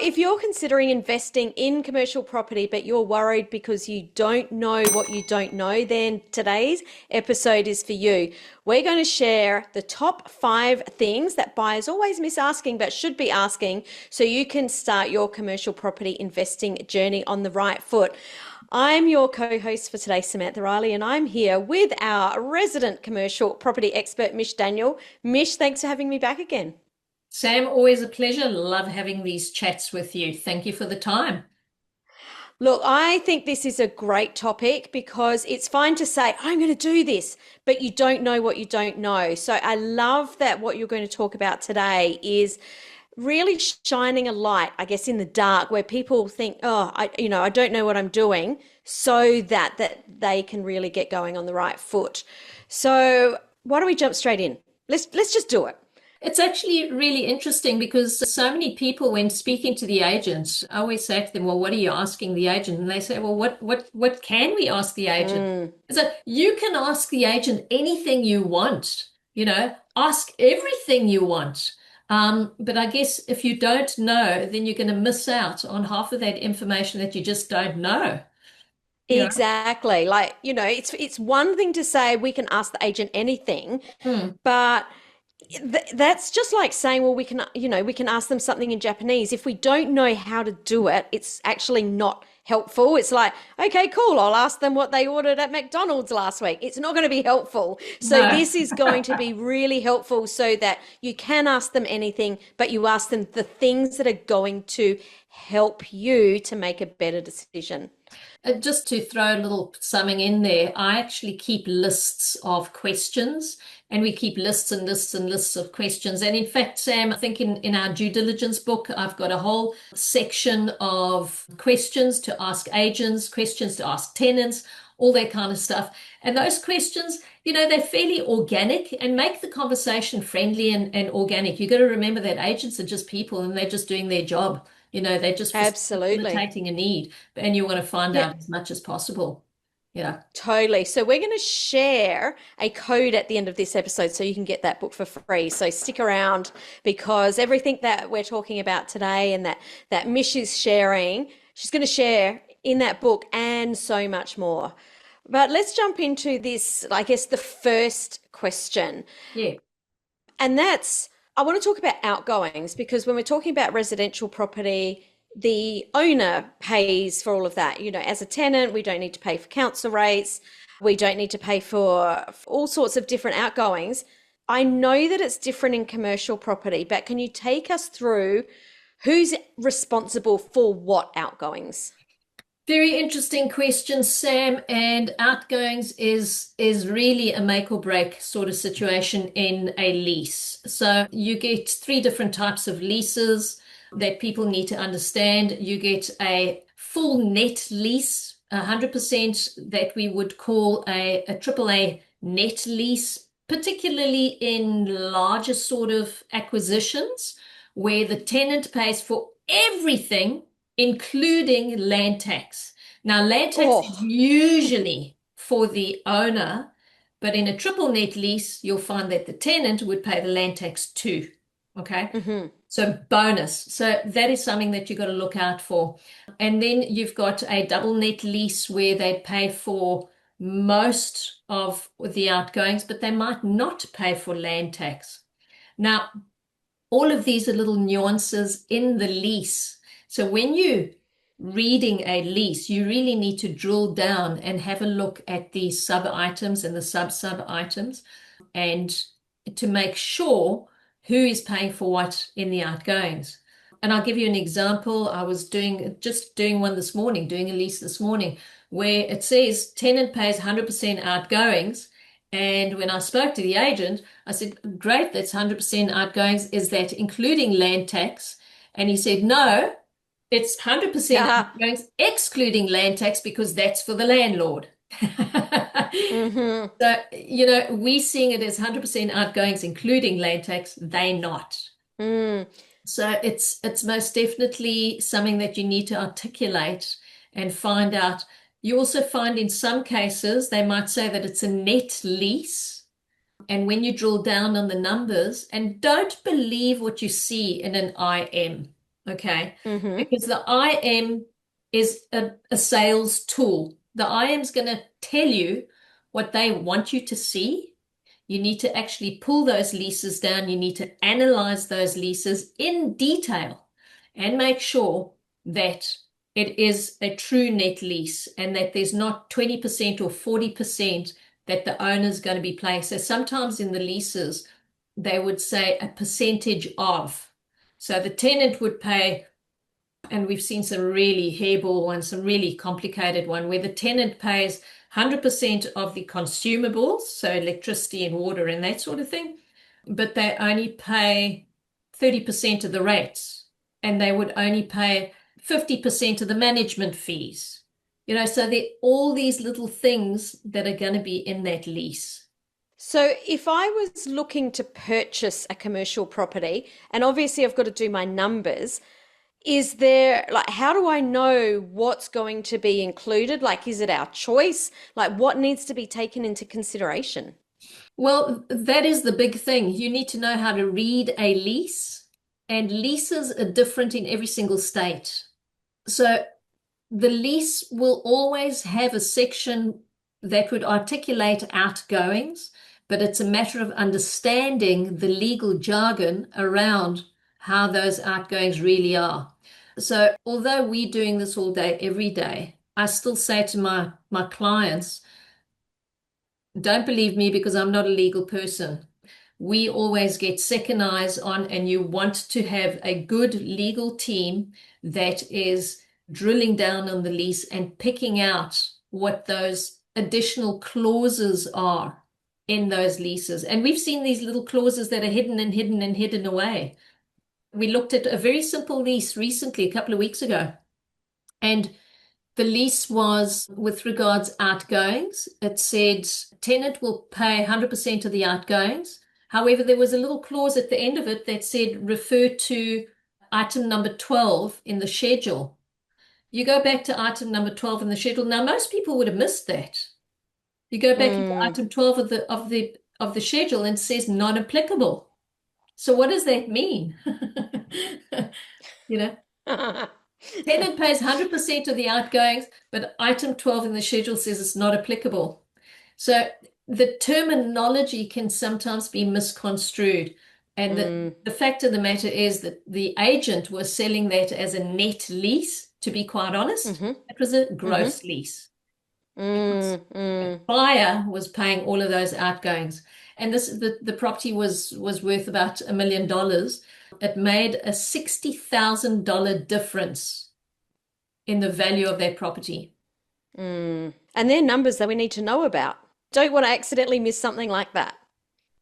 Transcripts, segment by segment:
if you're considering investing in commercial property, but you're worried because you don't know what you don't know, then today's episode is for you. We're going to share the top 5 things that buyers always miss asking, but should be asking, so you can start your commercial property investing journey on the right foot. I'm your co-host for today, Samantha Riley, and I'm here with our resident commercial property expert, Mish Daniel. Mish, thanks for having me back again. Sam, always a pleasure. Love having these chats with you. Thank you for the time. Look, I think this is a great topic because it's fine to say, I'm going to do this, but you don't know what you don't know. So I love that what you're going to talk about today is really shining a light, I guess, in the dark where people think, oh, I don't know what I'm doing, so that they can really get going on the right foot. So why don't we jump straight in? Let's just do it. It's actually really interesting because so many people, when speaking to the agent, I always say to them, well, what are you asking the agent? And they say, well, what can we ask the agent? Mm. So you can ask the agent anything you want, ask everything you want. But I guess if you don't know, then you're going to miss out on half of that information that you just don't know. Yeah. Exactly. Like, it's one thing to say we can ask the agent anything, Hmm. but that's just like saying, well, we can ask them something in Japanese. If we don't know how to do it, it's actually not helpful. It's like, okay, cool. I'll ask them what they ordered at McDonald's last week. It's not going to be helpful. So No. this is going to be really helpful so that you can ask them anything, but you ask them the things that are going to help you to make a better decision. Just to throw a little summing in there, I actually keep lists of questions, and we keep lists and lists and lists of questions. And in fact, Sam, I think in our due diligence book, I've got a whole section of questions to ask agents, questions to ask tenants, all that kind of stuff. And those questions, they're fairly organic and make the conversation friendly and organic. You got to remember that agents are just people and they're just doing their job. They're just Absolutely. facilitating a need, and you want to find Yeah. out as much as possible. Yeah. Totally. So we're going to share a code at the end of this episode so you can get that book for free. So stick around because everything that we're talking about today and that Mish is sharing, she's going to share in that book and so much more. But let's jump into this, I guess, the first question. Yeah. And that's, I want to talk about outgoings because when we're talking about residential property, the owner pays for all of that. As a tenant, we don't need to pay for council rates. We don't need to pay for all sorts of different outgoings. I know that it's different in commercial property, but can you take us through who's responsible for what outgoings? Very interesting question, Sam. And outgoings is really a make or break sort of situation in a lease. So you get 3 different types of leases that people need to understand. You get a full net lease, 100% that we would call a triple A net lease, particularly in larger sort of acquisitions where the tenant pays for everything including land tax. Now, land tax is Oh, usually for the owner, but in a triple net lease, you'll find that the tenant would pay the land tax too. Okay. hmm. So bonus. So that is something that you've got to look out for. And then you've got a double net lease where they pay for most of the outgoings, but they might not pay for land tax. Now, all of these are little nuances in the lease. So when you reading a lease, you really need to drill down and have a look at the sub items and the sub items and to make sure who is paying for what in the outgoings. And I'll give you an example. I was doing one this morning, doing a lease this morning, where it says tenant pays 100% outgoings. And when I spoke to the agent, I said, great, that's 100% outgoings. Is that including land tax? And he said, no, it's 100% outgoings, excluding land tax, because that's for the landlord. Hmm. So, we seeing it as 100% outgoings, including land tax, they not. Mm. So it's most definitely something that you need to articulate and find out. You also find in some cases they might say that it's a net lease. And when you drill down on the numbers, and don't believe what you see in an IM. Okay, Mm-hmm. because the IM is a sales tool. The IM's going to tell you what they want you to see. You need to actually pull those leases down. You need to analyze those leases in detail and make sure that it is a true net lease and that there's not 20% or 40% that the owner's going to be paying. So sometimes in the leases, they would say a percentage of. So the tenant would pay, and we've seen some really hairball ones, some really complicated one, where the tenant pays 100% of the consumables, so electricity and water and that sort of thing, but they only pay 30% of the rates, and they would only pay 50% of the management fees. So there are all these little things that are going to be in that lease. So if I was looking to purchase a commercial property, and obviously I've got to do my numbers, is there like how do I know what's going to be included? Like, is it our choice? Like, what needs to be taken into consideration? Well, that is the big thing. You need to know how to read a lease, and leases are different in every single state. So the lease will always have a section that would articulate outgoings, but it's a matter of understanding the legal jargon around how those outgoings really are. So although we're doing this all day, every day, I still say to my clients, don't believe me because I'm not a legal person. We always get second eyes on, and you want to have a good legal team that is drilling down on the lease and picking out what those additional clauses are in those leases. And we've seen these little clauses that are hidden and hidden and hidden away. We looked at a very simple lease recently, a couple of weeks ago, and the lease was with regards outgoings. It said tenant will pay 100% of the outgoings. However, there was a little clause at the end of it that said refer to item number 12 in the schedule. You go back to item number 12 in the schedule. Now, most people would have missed that. You go back into Mm. item 12 of the schedule and it says non applicable. So what does that mean? You know, tenant pays 100% of the outgoings, but item 12 in the schedule says it's not applicable. So the terminology can sometimes be misconstrued. And Mm. the fact of the matter is that the agent was selling that as a net lease, to be quite honest. Mm-hmm. It was a Mm-hmm. gross lease because Mm. the Mm. buyer was paying all of those outgoings. And the property was worth about $1 million. It made a $60,000 difference in the value of that property. Mm. And they're numbers that we need to know about. Don't want to accidentally miss something like that.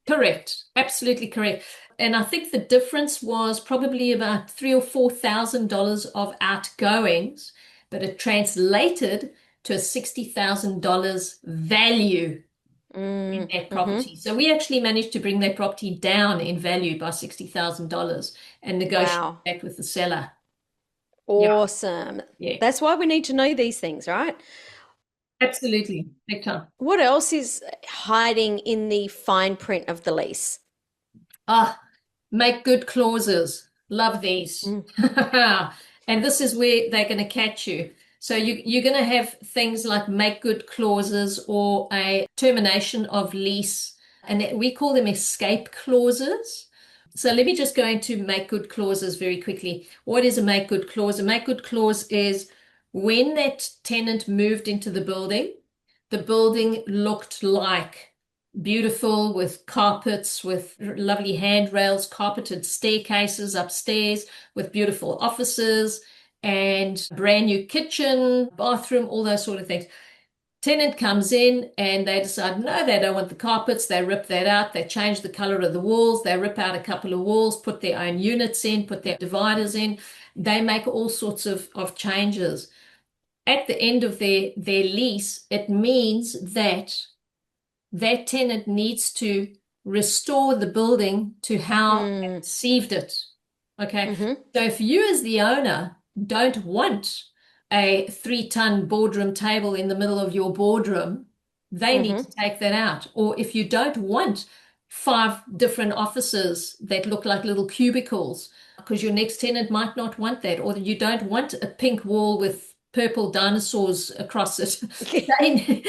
Correct, absolutely correct. And I think the difference was probably about $3,000 or $4,000 of outgoings, but it translated to a $60,000 value in Mm. that Mm-hmm. property. So we actually managed to bring that property down in value by $60,000 and negotiate Wow. back with the seller. Yeah, Awesome. yeah, That's why we need to know these things, right? absolutely. Big time. What else is hiding in the fine print of the lease? Ah, make good clauses. Love these. Mm. And this is where they're going to catch you. So you're going to have things like make good clauses or a termination of lease, and we call them escape clauses. So let me just go into make good clauses very quickly. What is a make good clause? A make good clause is when that tenant moved into the building looked like beautiful with carpets, with lovely handrails, carpeted staircases upstairs, with beautiful offices and brand new kitchen, bathroom, all those sort of things. Tenant comes in and they decide, no, they don't want the carpets. They rip that out. They change the color of the walls. They rip out a couple of walls, put their own units in, put their dividers in. They make all sorts of changes. At the end of their lease, it means that that tenant needs to restore the building to how they Mm. received it. Okay. Mm-hmm. So if you, as the owner, don't want a 3-ton boardroom table in the middle of your boardroom, they need Mm-hmm. to take that out. Or if you don't want 5 different offices that look like little cubicles because your next tenant might not want that, or you don't want a pink wall with purple dinosaurs across it. They,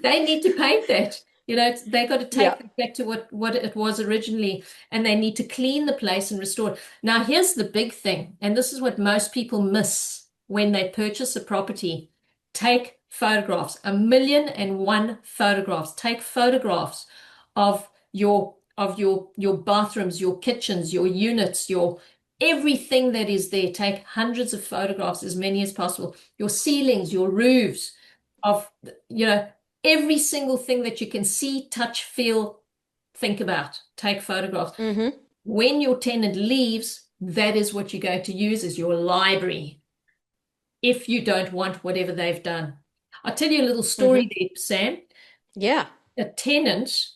they need to paint that. They got to take Yeah. it back to what it was originally, and they need to clean the place and restore it. Now, here's the big thing, and this is what most people miss when they purchase a property. Take photographs, 1,000,001 photographs. Take photographs of your bathrooms, your kitchens, your units, your everything that is there. Take hundreds of photographs, as many as possible. Your ceilings, your roofs, of you know every single thing that you can see, touch, feel, think about. Take photographs. Mm-hmm. When your tenant leaves, that is what you're going to use as your library if you don't want whatever they've done. I'll tell you a little story Mm-hmm. there, Sam. Yeah. A tenant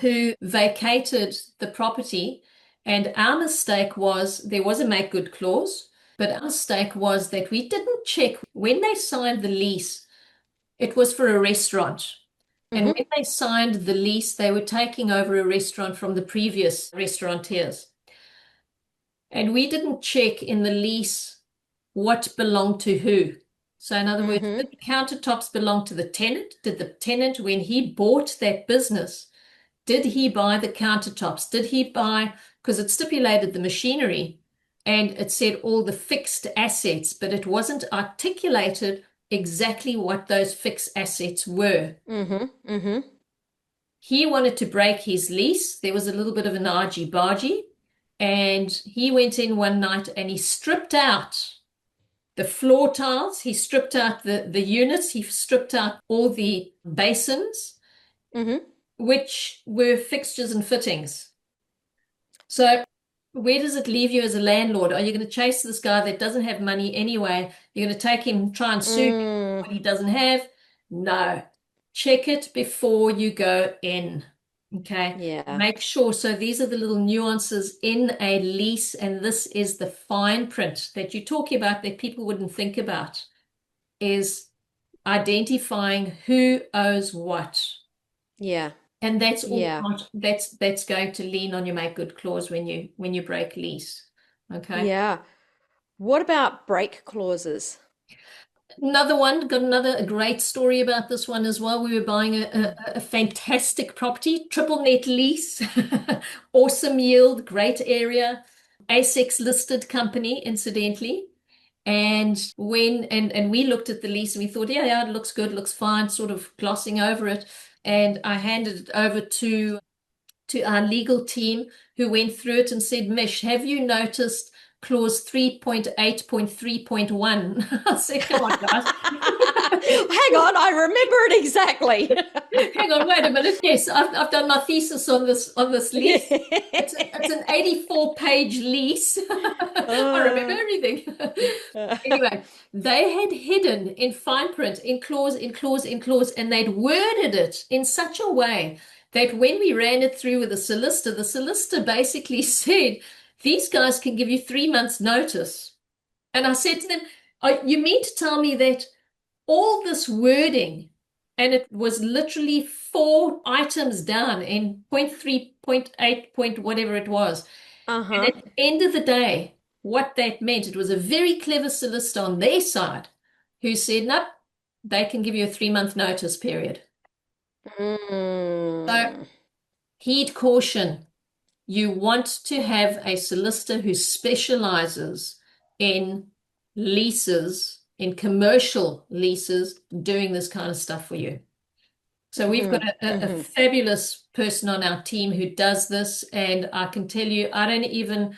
who vacated the property, and our mistake was there was a make good clause, but our mistake was that we didn't check when they signed the lease. It was for a restaurant. And Mm-hmm. when they signed the lease, they were taking over a restaurant from the previous restaurateurs. And we didn't check in the lease what belonged to who. So, in other words, Mm-hmm. did the countertops belong to the tenant? Did the tenant, when he bought that business, did he buy the countertops? Did he buy, because it stipulated the machinery and it said all the fixed assets, but it wasn't articulated exactly what those fixed assets were. Mm-hmm. Mm-hmm. He wanted to break his lease. There was a little bit of an argy-bargy, and he went in one night and he stripped out the floor tiles, he stripped out the units, he stripped out all the basins, Mm-hmm. which were fixtures and fittings. So where does it leave you as a landlord? Are you going to chase this guy that doesn't have money anyway? You're going to take him, try and sue him for Mm. what he doesn't have? No. Check it before you go in. Okay. Yeah. Make sure. So these are the little nuances in a lease, and this is the fine print that you're talking about that people wouldn't think about, is identifying who owes what. Yeah. And that's all Yeah. part that's going to lean on your make good clause when you break lease. Okay. Yeah. What about break clauses? Another one, got a great story about this one as well. We were buying a fantastic property, triple net lease, awesome yield, great area, ASX listed company, incidentally. And we looked at the lease and we thought, yeah, yeah, it looks good, looks fine, sort of glossing over it. And I handed it over to our legal team, who went through it and said, Mish, have you noticed clause 3.8.3.1? I said, come on, guys. Hang on, I remember it exactly. Hang on, wait a minute. Yes, I've done my thesis on this lease. It's an 84-page lease. I remember everything. Anyway, they had hidden in fine print, in clause, in clause, in clause, and they'd worded it in such a way that when we ran it through with the solicitor basically said, these guys can give you 3 months notice. And I said to them, you mean to tell me that all this wording, and it was literally 4 items down in point 3, point 8, point whatever it was. And Uh-huh. at the end of the day, what that meant, it was a very clever solicitor on their side who said, nope, they can give you a 3-month notice period. So Mm. heed caution. You want to have a solicitor who specializes in leases, in commercial leases, doing this kind of stuff for you. So we've got Mm-hmm. a Mm-hmm. fabulous person on our team who does this, and I can tell you, I don't even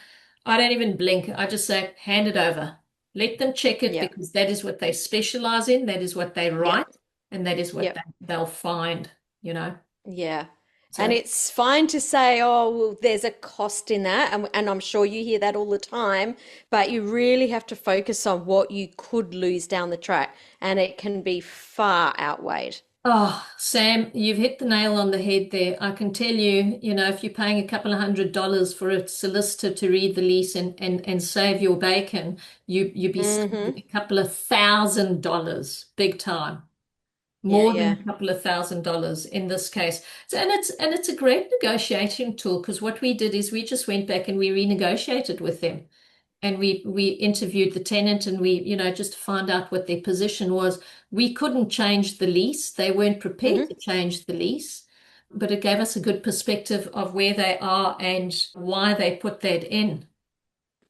blink. I just say, hand it over. Let them check it Yeah. because that is what they specialize in, that is what they Yeah. write, and that is what Yeah. they'll find. Yeah. And So, it's fine to say, oh, well, there's a cost in that. And I'm sure you hear that all the time, but you really have to focus on what you could lose down the track. And it can be far outweighed. oh, Sam, you've hit the nail on the head there. I can tell you, if you're paying a couple of $100 for a solicitor to read the lease and save your bacon, you'd be saving Mm-hmm. a couple of $1,000 big time. Yeah, more than yeah. a couple of $1,000 in this case. So, and it's a great negotiation tool because what we did is we just went back and we renegotiated with them. And we interviewed the tenant and we, just to find out what their position was. We couldn't change the lease. They weren't prepared Hmm. to change the lease, but it gave us a good perspective of where they are and why they put that in.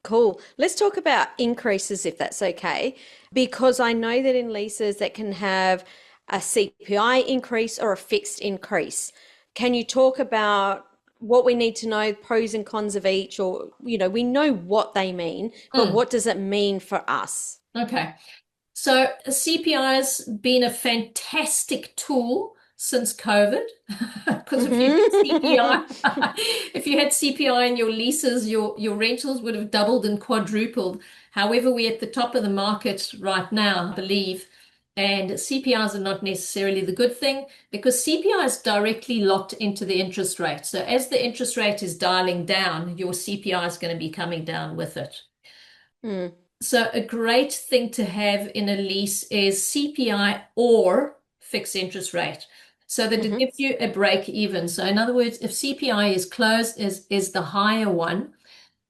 Cool. Let's talk about increases if that's okay, because I know that in leases that can have a CPI increase or a fixed increase. Can you talk about what we need to know, pros and cons of each, or, we know what they mean, but Mm, what does it mean for us? okay. So CPI has been a fantastic tool since COVID because if you had CPI, Hmm. if you had CPI in your leases, your rentals would have doubled and quadrupled. However, we're at the top of the market right now, I believe, and CPIs are not necessarily the good thing because CPI is directly locked into the interest rate. So as the interest rate is dialing down, your CPI is going to be coming down with it. Mm. So a great thing to have in a lease is CPI or fixed interest rate, so that it Hmm. gives you a break even. So in other words, if CPI is closed is the higher one,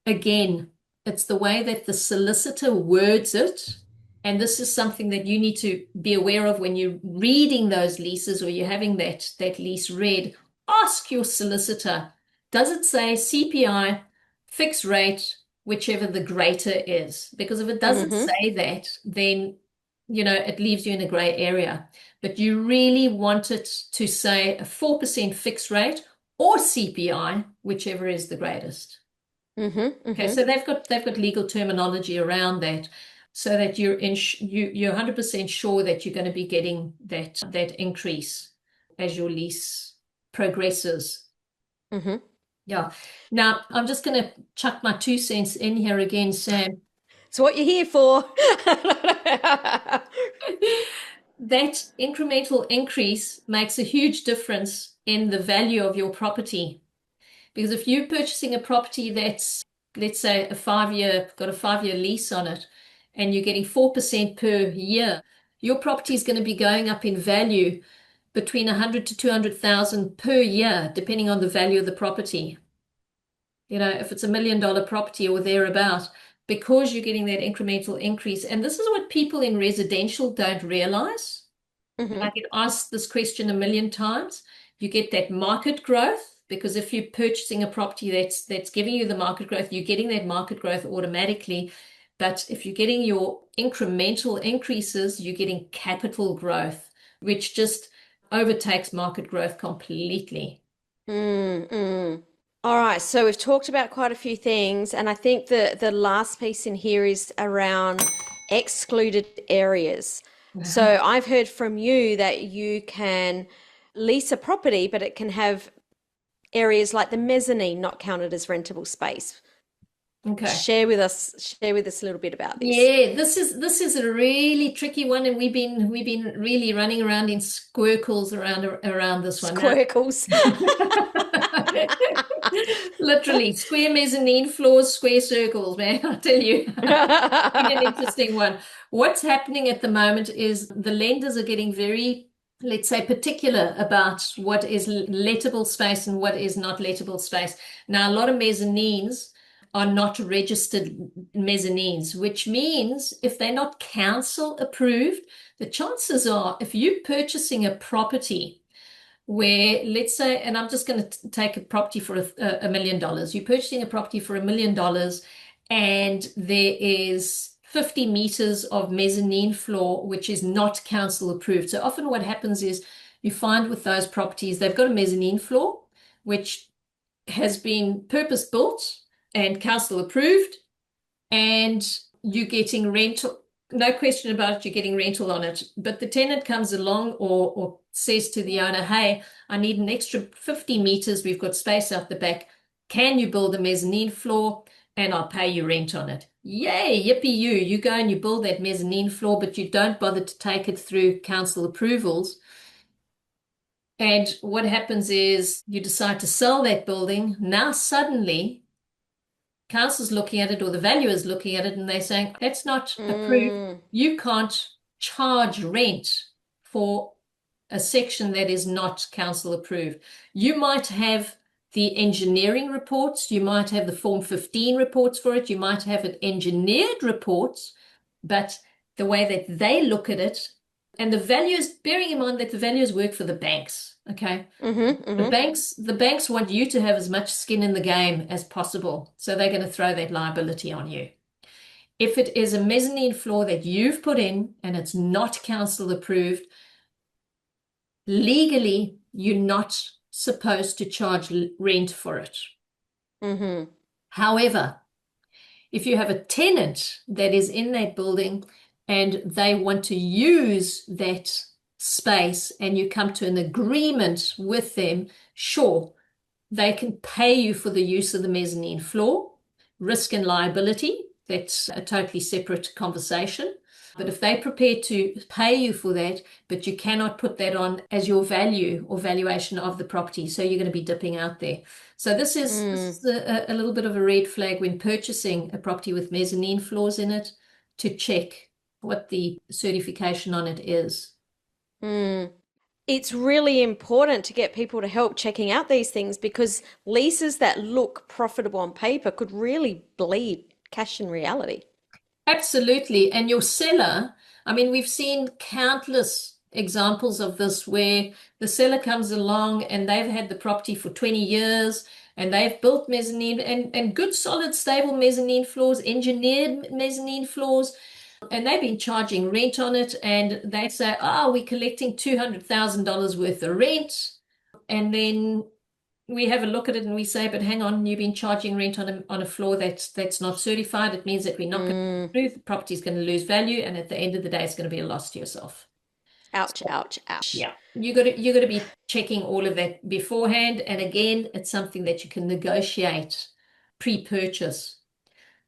again, it's the way that the solicitor words it. And this is something that you need to be aware of when you're reading those leases or you're having that lease read. Ask your solicitor, does it say CPI, fixed rate, whichever the greater is? Because if it doesn't Hmm. say that, then it leaves you in a gray area. But you really want it to say a 4% fixed rate or CPI, whichever is the greatest. Hmm. Okay, Hmm. so they've got legal terminology around that, so that you're 100% sure that you're going to be getting that increase as your lease progresses. Hmm. Yeah. Now I'm just going to chuck my 2 cents in here again, Sam. It's what you're here for. That incremental increase makes a huge difference in the value of your property. Because if you're purchasing a property that's, let's say, got a 5-year lease on it, and you're getting 4% per year, your property is going to be going up in value between 100 to 200,000 per year, depending on the value of the property. If it's $1 million property or thereabout, because you're getting that incremental increase. And this is what people in residential don't realize. And I Hmm. get asked this question a million times. You get that market growth because if you're purchasing a property that's giving you the market growth, you're getting that market growth automatically. But if you're getting your incremental increases, you're getting capital growth, which just overtakes market growth completely. Mm. All right, so we've talked about quite a few things, and I think the last piece in here is around excluded areas. So I've heard from you that you can lease a property, but it can have areas like the mezzanine not counted as rentable space. Okay. Share with us a little bit about this. Yeah, this is a really tricky one, and we've been really running around in circles around this one. Now, Squircles. literally, square mezzanine floors, square circles, man. I tell you, been an interesting one. What's happening at the moment is the lenders are getting very, let's say, particular about what is lettable space and what is not lettable space. Now, a lot of mezzanines are not registered mezzanines, which means if they're not council approved, the chances are if you're purchasing a property where, let's say, and I'm just going to take a property for $1 million. You're purchasing a property for $1 million, and there is 50 meters of mezzanine floor, which is not council approved. So often what happens is you find with those properties, they've got a mezzanine floor, which has been purpose built and council approved, and you're getting rental. No question about it, you're getting rental on it. But the tenant comes along or says to the owner, hey, I need an extra 50 meters. We've got space out the back. Can you build a mezzanine floor and I'll pay you rent on it? Yay, yippee you. You go and you build that mezzanine floor, but you don't bother to take it through council approvals. And what happens is you decide to sell that building. Now suddenly council's looking at it or the valuer is looking at it and they're saying, that's not approved. Mm. You can't charge rent for a section that is not council approved. You might have the engineering reports, you might have the Form 15 reports for it, you might have it engineered reports, but the way that they look at it, and the values, bearing in mind that the values work for the banks, okay? The banks want you to have as much skin in the game as possible, so they're going to throw that liability on you. If it is a mezzanine floor that you've put in and it's not council approved, legally you're not supposed to charge rent for it. However, if you have a tenant that is in that building and they want to use that space and you come to an agreement with them, sure, they can pay you for the use of the mezzanine floor. Risk and liability, that's a totally separate conversation. But if they're prepared to pay you for that, but you cannot put that on as your value or valuation of the property, so you're going to be dipping out there. So this is a little bit of a red flag when purchasing a property with mezzanine floors in it, to check what the certification on it is. It's really important to get people to help checking out these things, because leases that look profitable on paper could really bleed cash in reality. Absolutely. And your seller, I mean, we've seen countless examples of this where the seller comes along and they've had the property for 20 years and they've built mezzanine and good, solid, stable mezzanine floors, engineered mezzanine floors, and they've been charging rent on it. And they say, oh, we're collecting $200,000 worth of rent. And then we have a look at it and we say, but hang on, you've been charging rent on a floor that's not certified. It means that we're not going to approve. The property's going to lose value, and at the end of the day, it's going to be a loss to yourself. Ouch, ouch, ouch. Yeah, you got to be checking all of that beforehand. And again, it's something that you can negotiate pre-purchase.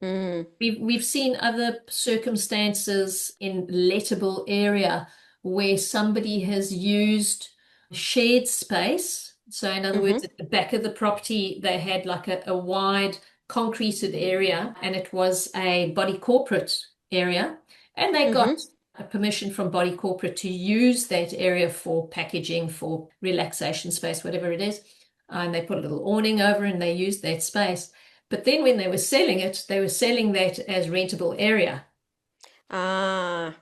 We've seen other circumstances in lettable area where somebody has used shared space. So in other words, at the back of the property, they had like a wide concreted area, and it was a body corporate area. And they got a permission from body corporate to use that area for packaging, for relaxation space, whatever it is. And they put a little awning over and they used that space. But then when they were selling it, they were selling that as rentable area. So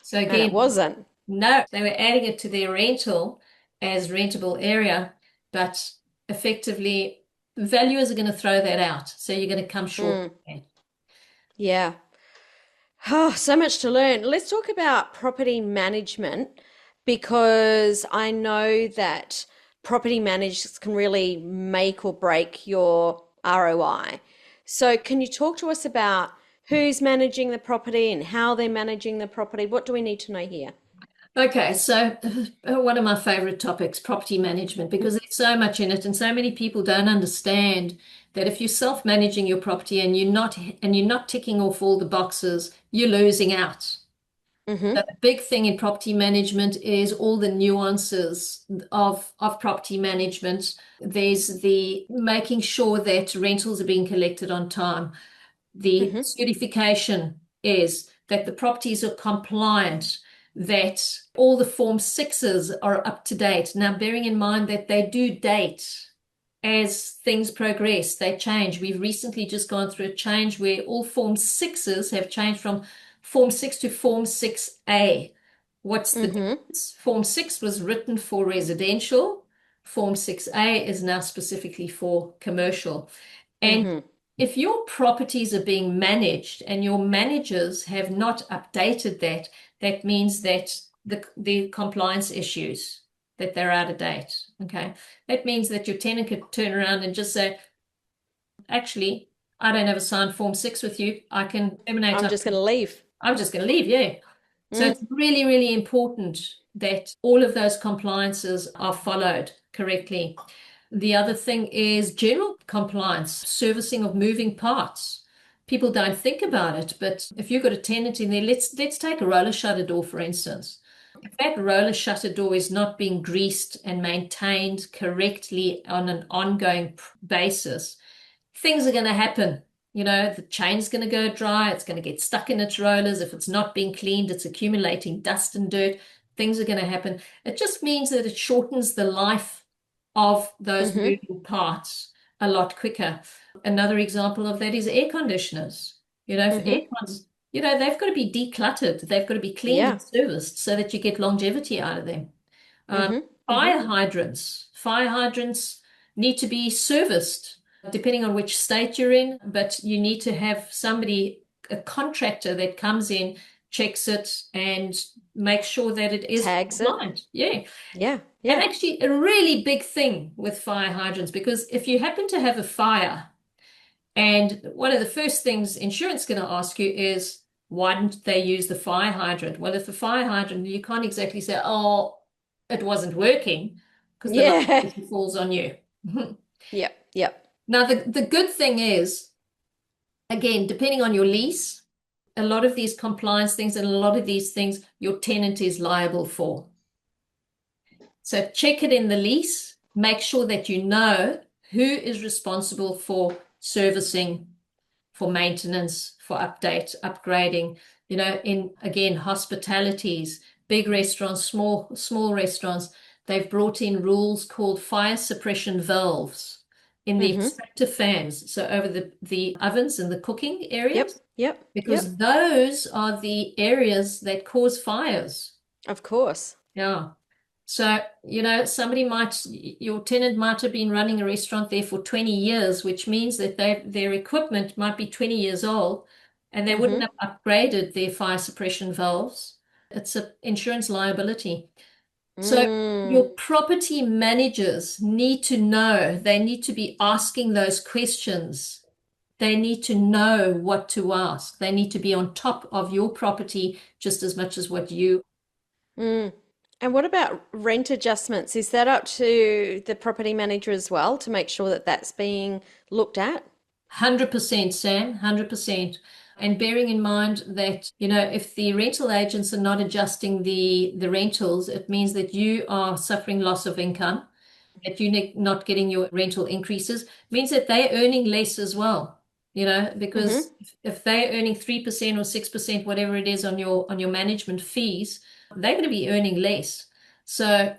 So and it again, wasn't. no, they were adding it to their rental as rentable area, but effectively valuers are going to throw that out. So you're going to come short. Yeah. Oh, so much to learn. Let's talk about property management, because I know that property managers can really make or break your ROI. So can you talk to us about who's managing the property and how they're managing the property? What do we need to know here? Okay, so one of my favorite topics, property management, because there's so much in it, and so many people don't understand that if you're self-managing your property and you're not ticking off all the boxes, you're losing out. So the big thing in property management is all the nuances of property management. There's the making sure that rentals are being collected on time. The certification is that the properties are compliant, that all the Form 6s are up to date. Now, bearing in mind that they do date as things progress, they change. We've recently just gone through a change where all Form 6s have changed from Form 6 to Form 6A. What's the difference? Form 6 was written for residential. Form 6A is now specifically for commercial. And if your properties are being managed and your managers have not updated that, that means that the compliance issues, that they're out of date. Okay. That means that your tenant could turn around and just say, actually, I don't have a signed Form 6 with you. I can terminate. I'm just going to leave. I'm just going to leave, yeah. So it's really, really important that all of those compliances are followed correctly. The other thing is general compliance, servicing of moving parts. People don't think about it, but if you've got a tenant in there, let's take a roller shutter door, for instance. If that roller shutter door is not being greased and maintained correctly on an ongoing basis, things are going to happen. You know, the chain's going to go dry. It's going to get stuck in its rollers. If it's not being cleaned, it's accumulating dust and dirt. things are going to happen. It just means that it shortens the life of those Mm-hmm. moving parts a lot quicker. Another example of that is air conditioners. If air Mm-hmm. cons, they've got to be decluttered, they've got to be cleaned Yeah. and serviced so that you get longevity out of them. Um, Mm-hmm. Mm-hmm. fire hydrants need to be serviced depending on which state you're in, but you need to have somebody, a contractor that comes in, checks it, and makes sure that it is Tags it. compliant. Yeah. Yeah. And Yeah. actually, a really big thing with fire hydrants, because if you happen to have a fire, and one of the first things insurance is going to ask you is, why didn't they use the fire hydrant? Well, if the fire hydrant, you can't exactly say, oh, it wasn't working, because the Yeah. liability falls on you. Yep. Yep. Now, the good thing is, again, depending on your lease, a lot of these compliance things and a lot of these things your tenant is liable for. So check it in the lease, make sure that you know who is responsible for servicing, for maintenance, for upgrading, in again, hospitalities, big restaurants, small restaurants, they've brought in rules called fire suppression valves in the Mm-hmm. extractor fans, so over the ovens and the cooking Yep. areas, Yep. because Yep. those are the areas that cause fires. Of course. Yeah. So, your tenant might have been running a restaurant there for 20 years, which means that their equipment might be 20 years old and they wouldn't Mm-hmm. have upgraded their fire suppression valves. It's an insurance liability. So Mm. your property managers need to know, they need to be asking those questions. They need to know what to ask. They need to be on top of your property just as much as what you. Mm. And what about rent adjustments? Is that up to the property manager as well to make sure that that's being looked at? 100%, Sam, 100%. And bearing in mind that, if the rental agents are not adjusting the rentals, it means that you are suffering loss of income, that you're not getting your rental increases, means that they're earning less as well, because Mm-hmm. if they're earning 3% or 6%, whatever it is on your management fees, they're going to be earning less. So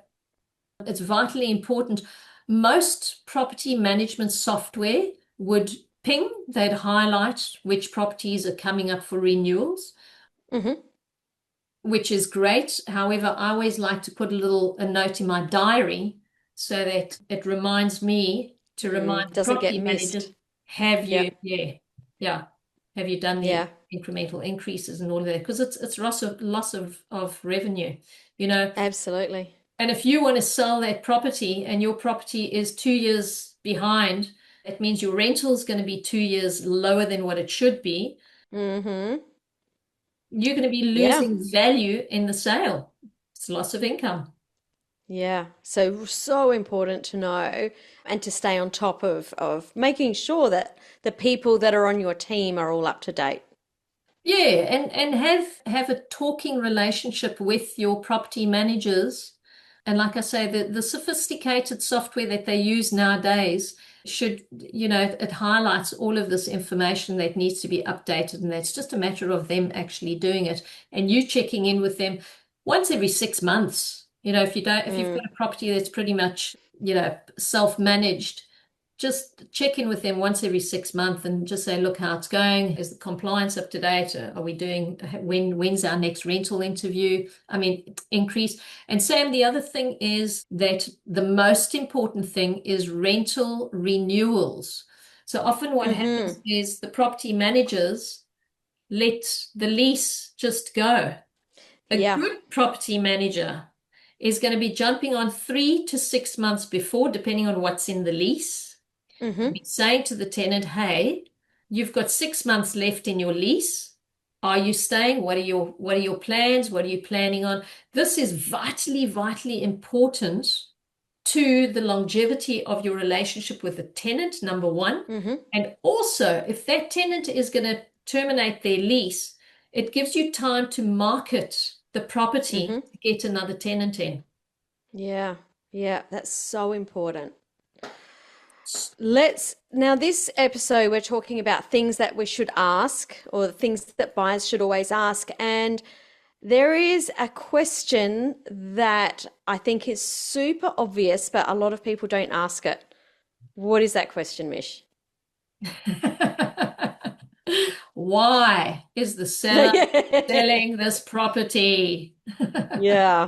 it's vitally important. Most property management software would ping, they'd highlight which properties are coming up for renewals, Mm-hmm. which is great. However, I always like to put a note in my diary so that it reminds me to remind the Doesn't get property manager, missed. have you, Yep. yeah, have you done the Yeah. incremental increases and all of that? Because it's loss of revenue, you know. Absolutely. And if you want to sell that property and your property is 2 years behind, that means your rental is going to be 2 years lower than what it should be. Mm-hmm. You're going to be Yeah. losing value in the sale. It's loss of income. Yeah. So important to know and to stay on top of making sure that the people that are on your team are all up to date. Yeah, and have a talking relationship with your property managers. And like I say, the sophisticated software that they use nowadays should, it highlights all of this information that needs to be updated, and that's just a matter of them actually doing it and you checking in with them once every 6 months. If you've got Mm. a property that's pretty much, self-managed, just check in with them once every 6 months and just say, look, how it's going. Is the compliance up to date? Are we doing, when's our next rental interview? I mean, increase. And Sam, the other thing is that the most important thing is rental renewals. So often what happens Mm-hmm. is the property managers let the lease just go. A Yeah. good property manager is going to be jumping on 3 to 6 months before, depending on what's in the lease, Mm-hmm. be saying to the tenant, hey, you've got 6 months left in your lease. Are you staying? What are your plans? What are you planning on? This is vitally important to the longevity of your relationship with the tenant, number one. Mm-hmm. And also, if that tenant is going to terminate their lease, it gives you time to market the property Mm-hmm. to get another tenant in. Yeah. Yeah. That's so important. Let's now this episode we're talking about things that we should ask or things that buyers should always ask. And There is a question that I think is super obvious, but a lot of people don't ask it. What is that question, Mish? Why is the seller Yeah. selling this property? Yeah.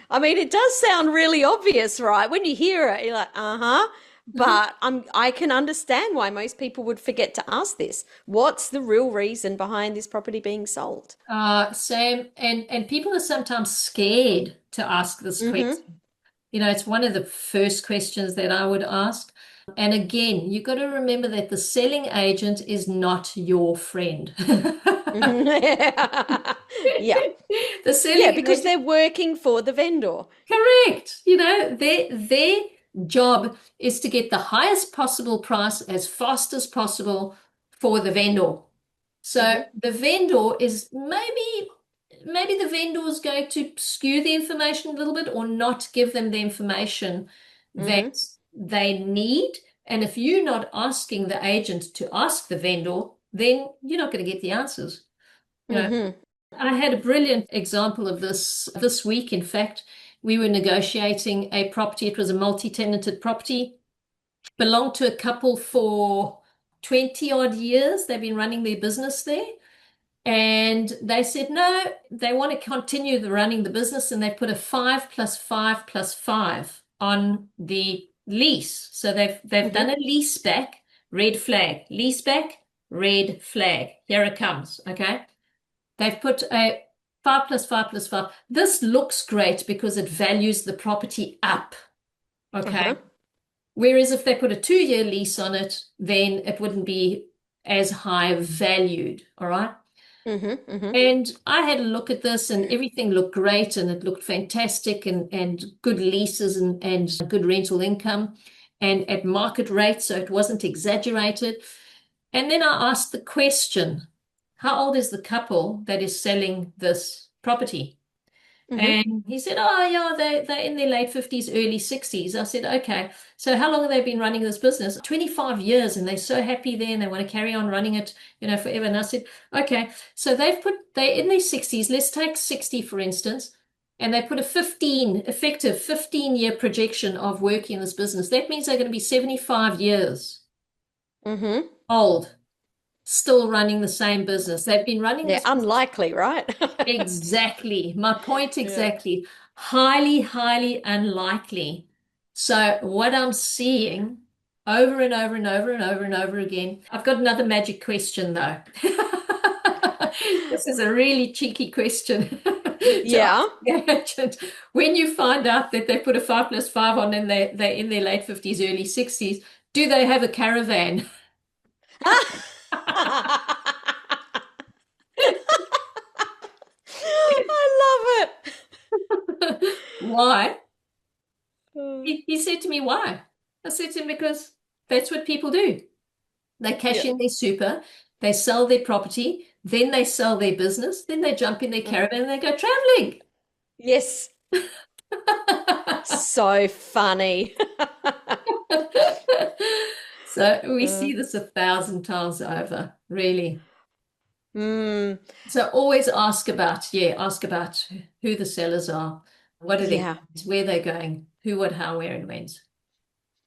I mean, it does sound really obvious, right? When you hear it, you're like, uh-huh. But I can understand why most people would forget to ask this. What's the real reason behind this property being sold? Same, and people are sometimes scared to ask this Mm-hmm. question. You know, it's one of the first questions that I would ask. And again, you've got to remember that the selling agent is not your friend. Yeah. The Yeah, selling because agent, they're working for the vendor. correct. You know, their job is to get the highest possible price as fast as possible for the vendor. So Mm-hmm. the vendor is maybe the vendor is going to skew the information a little bit or not give them the information Mm-hmm. that they need. And if you're not asking the agent to ask the vendor, then you're not going to get the answers. You know, Mm-hmm. I had a brilliant example of this week. In fact, we were negotiating a property. It was a multi-tenanted property, belonged to a couple for 20 odd years. They've been running their business there. And they said no, they want to continue the running the business, and they put a 5 + 5 + 5 on the lease. So they've Mm-hmm. done a lease back, red flag, lease back, red flag. Here it comes. Okay. They've put a 5 + 5 + 5. This looks great because it values the property up. Uh-huh. Okay. Whereas if they put a 2 year lease on it, then it wouldn't be as high valued. All right. Mm-hmm. Mm-hmm. And I had a look at this, and everything looked great and it looked fantastic, and good leases and good rental income and at market rate, so it wasn't exaggerated. And then I asked the question, how old is the couple that is selling this property? Mm-hmm. And he said, oh, yeah, they're in their late 50s, early 60s. I said, okay, so how long have they been running this business? 25 years, and they're so happy there and they want to carry on running it, forever. And I said, okay, so they're in their 60s. Let's take 60, for instance, and they put a 15-year projection of working in this business. That means they're going to be 75 years Mm-hmm. old, still running the same business. They've been running Yeah, this business. unlikely, right? Exactly. My point Yeah. exactly. Highly, highly unlikely. So what I'm seeing over and over and over and over and over again. I've got another magic question though. This is a really cheeky question to Yeah. ask the agent. When you find out that they put a 5 + 5 on and they're in their late 50s, early 60s, do they have a caravan? I love Why? it. He said to me, why? I said to him, because that's what people do. They cash Yeah. in their super, they sell their property, then they sell their business, then they jump in their Mm. caravan and they go traveling. Yes. So funny. So we Uh, see this 1,000 times over, really. mm, So always ask about who the sellers are, what are they, yeah. where they're going, who, what, how, where, and when.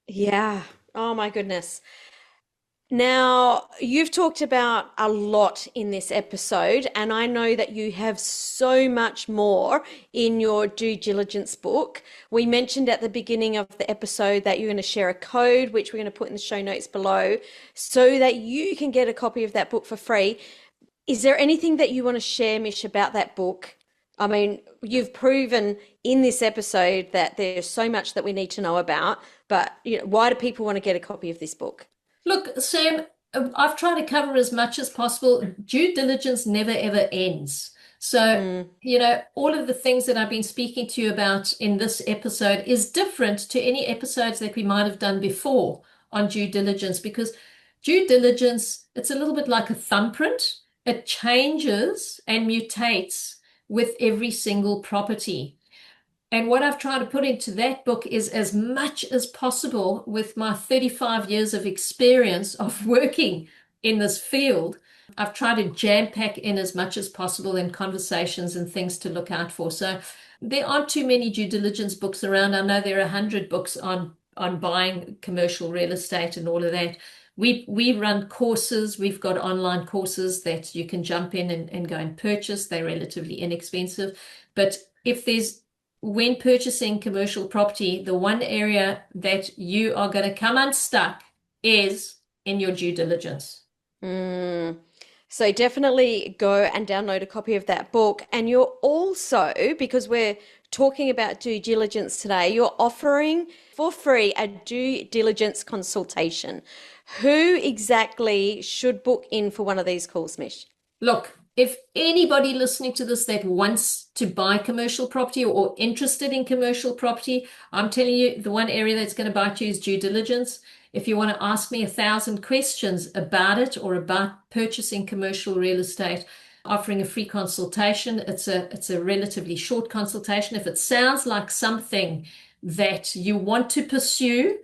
Yeah. Oh my goodness. Now, you've talked about a lot in this episode, and I know that you have so much more in your due diligence book. We mentioned at the beginning of the episode that you're going to share a code, which we're going to put in the show notes below, so that you can get a copy of that book for free. Is there anything that you want to share, Mish, about that book? I mean, you've proven in this episode that there's so much that we need to know about, but why do people want to get a copy of this book? Look, Sam, I've tried to cover as much as possible. Due diligence never ever ends. So, Mm, all of the things that I've been speaking to you about in this episode is different to any episodes that we might have done before on due diligence, because due diligence, it's a little bit like a thumbprint. It changes and mutates with every single property. And what I've tried to put into that book is as much as possible with my 35 years of experience of working in this field. I've tried to jam pack in as much as possible in conversations and things to look out for. So there aren't too many due diligence books around. I know there are 100 books on buying commercial real estate and all of that. We run courses. We've got online courses that you can jump in and go and purchase. They're relatively inexpensive. But if there's when purchasing commercial property, the one area that you are going to come unstuck is in your due diligence. Mm. So definitely go and download a copy of that book. And you're also, because we're talking about due diligence today, you're offering for free a due diligence consultation. Who exactly should book in for one of these calls, Mish? Look, if anybody listening to this that wants to buy commercial property or interested in commercial property, I'm telling you, the one area that's going to bite you is due diligence. If you want to ask me 1,000 questions about it or about purchasing commercial real estate, offering a free consultation, it's a relatively short consultation. If it sounds like something that you want to pursue,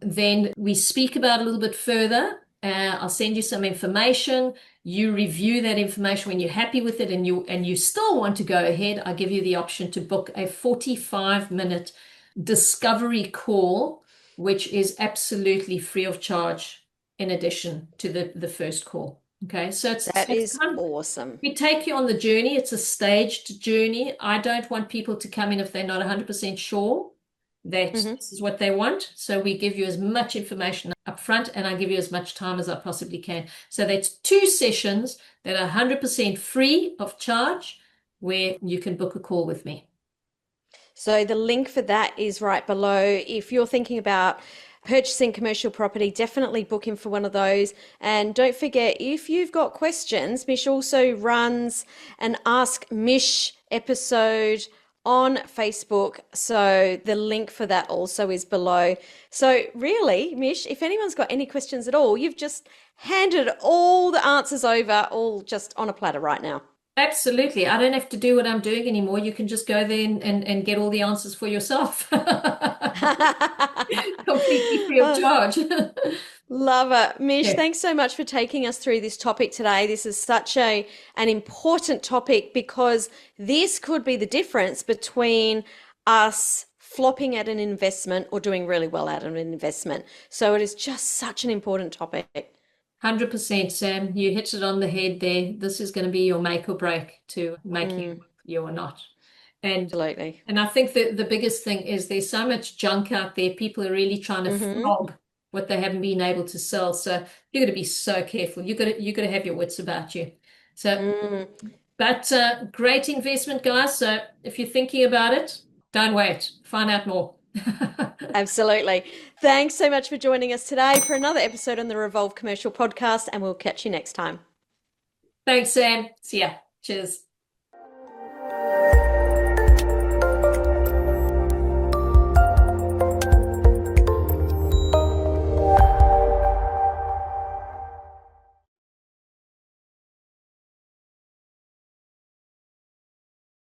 then we speak about it a little bit further. I'll send you some information. You review that information. When you're happy with it and you still want to go ahead, I give you the option to book a 45-minute discovery call, which is absolutely free of charge in addition to the first call. Okay, so That it's is kind of, awesome. we take you on the journey. It's a staged journey. I don't want people to come in if they're not 100% sure that Hmm. this is what they want. So we give you as much information up front, and I give you as much time as I possibly can. So that's 2 sessions that are 100% free of charge where you can book a call with me. So the link for that is right below. If you're thinking about purchasing commercial property, definitely book in for one of those. And don't forget, if you've got questions, Mish also runs an Ask Mish episode on Facebook. So the link for that also is below. So really, Mish, if anyone's got any questions at all, you've just handed all the answers over, all just on a platter right now. Absolutely. I don't have to do what I'm doing anymore. You can just go there and get all the answers for yourself. Completely free of charge. Love it. Mish, Yeah. thanks so much for taking us through this topic today. This is such an important topic because this could be the difference between us flopping at an investment or doing really well at an investment. So it is just such an important topic. 100%, Sam. You hit it on the head there. This is going to be your make or break to making it Mm, work for you or not. And absolutely. and I think that the biggest thing is there's so much junk out there. People are really trying to Hmm. flog what they haven't been able to sell. So you've got to be so careful. You got to have your wits about you. So, Mm, but great investment, guys. So if you're thinking about it, don't wait. Find out more. absolutely. Thanks so much for joining us today for another episode on the Revolve Commercial Podcast, and we'll catch you next time. Thanks, Sam. See ya. Cheers.